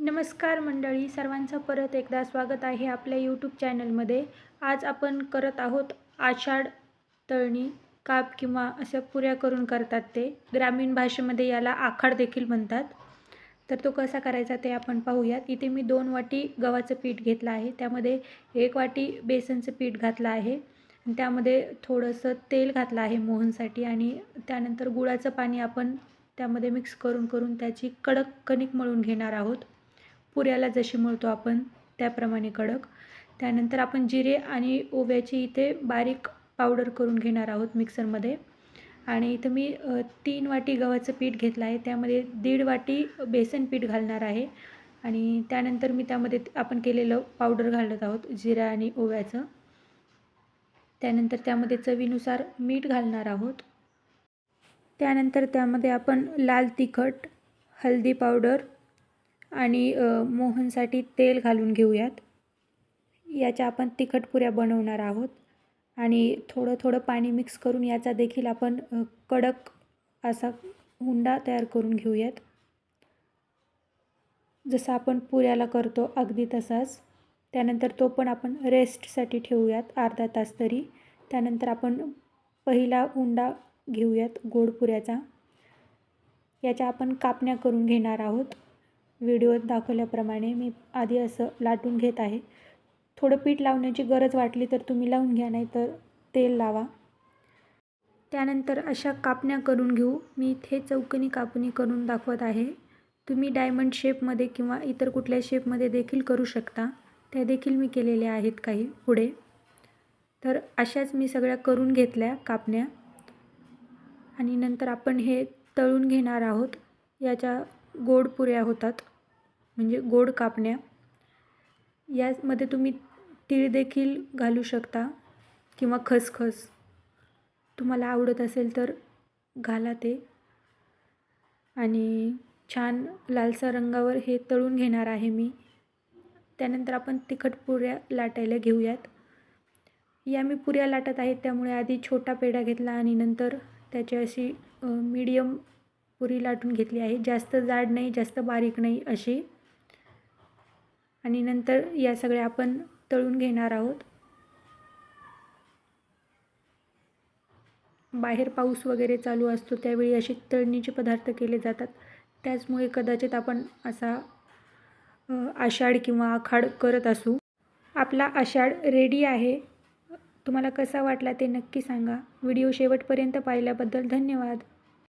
नमस्कार मंडळी, सर्वांचं परत एकदा स्वागत आहे आपल्या यूट्यूब चॅनलमध्ये। आज आपण करत आहोत आषाढ तळणी काप किंवा अशा पुऱ्या करून करतात ते ग्रामीण भाषेमध्ये याला आखाड देखील म्हणतात। तर तो कसा करायचा ते आपण पाहूयात। इथे मी 2 वाटी गव्हाचं पीठ घेतलं आहे, त्यामध्ये 1 वाटी बेसनचं पीठ घातलं आहे आणि त्यामध्ये थोडंसं तेल घातलं आहे मोहनसाठी आणि त्यानंतर गुळाचं पाणी आपण त्यामध्ये मिक्स करून त्याची कडक कणिक मळून घेणार आहोत। पुऱ्याला जशी मळतो आपण त्याप्रमाणे कडक। त्यानंतर आपण जिरे आणि ओव्याची इथे बारीक पावडर करून घेणार आहोत मिक्सरमध्ये। आणि इथं मी 3 वाटी गव्हाचं पीठ घेतलं आहे, त्यामध्ये 1.5 वाटी बेसन पीठ घालणार आहे आणि त्यानंतर मी त्यामध्ये आपण केलेलं पावडर घालत आहोत जिरा आणि ओव्याचं। त्यानंतर त्यामध्ये चवीनुसार मीठ घालणार आहोत। त्यानंतर त्यामध्ये आपण लाल तिखट, हळदी पावडर आणि मोहनसाठी तेल घालून घेऊयात। याच्या आपण तिखट पुऱ्या बनवणार आहोत आणि थोडं पाणी मिक्स करून याचा देखील आपण कडक असा हुंडा तयार करून घेऊयात, जसं आपण पुऱ्याला करतो अगदी तसाच। त्यानंतर तो पण आपण रेस्टसाठी ठेवूयात अर्धा तास तरी। त्यानंतर आपण पहिला हुंडा घेऊयात गोड पुऱ्याचा। याच्या आपण कापण्या करून घेणार आहोत। व्हिडिओत दाखवल्याप्रमाणे मी आधी असं लाटून घेत आहे। थोडं पीठ लावण्याची गरज वाटली तर तुम्ही लावून घ्या, नाही तर तेल लावा। त्यानंतर अशा कापण्या करून घेऊ। मी इथे चौकोनी कापणी करून दाखवत आहे। तुम्ही डायमंड शेपमध्ये किंवा इतर कुठल्या शेपमध्ये देखील करू शकता, त्या देखील मी केलेल्या आहेत काही पुढे। तर अशाच मी सगळ्या करून घेतल्या कापण्या आणि नंतर आपण हे तळून घेणार आहोत। याच्या गोड पुऱ्या होतात, म्हणजे गोड कापण्या। यामध्ये तुम्ही तीळ देखील घालू शकता किंवा खसखस, तुम्हाला आवडत असेल तर घाला ते। आणि छान लालसर रंगावर हे तळून घेणार आहे मी। त्यानंतर आपण तिखट पुऱ्या लाटायला घेऊयात। या मी पुऱ्या लाटत आहे, त्यामुळे आधी छोटा पेढा घेतला आणि नंतर त्याची अशी मीडियम पुरी लाटून घेतली आहे, जास्त जाड नाही जास्त बारीक नाही अशी। आणि नंतर या सगळ्या आपण तळून घेणार आहोत। बाहेर पाऊस वगैरे चालू असतो त्यावेळी अशी तळणीचे पदार्थ केले जातात, त्याचमुळे कदाचित आपण असा आषाढ किंवा आखाड करत असू। आपला आषाढ रेडी आहे। तुम्हाला कसा वाटला ते नक्की सांगा। व्हिडिओ शेवटपर्यंत पाहिल्याबद्दल धन्यवाद।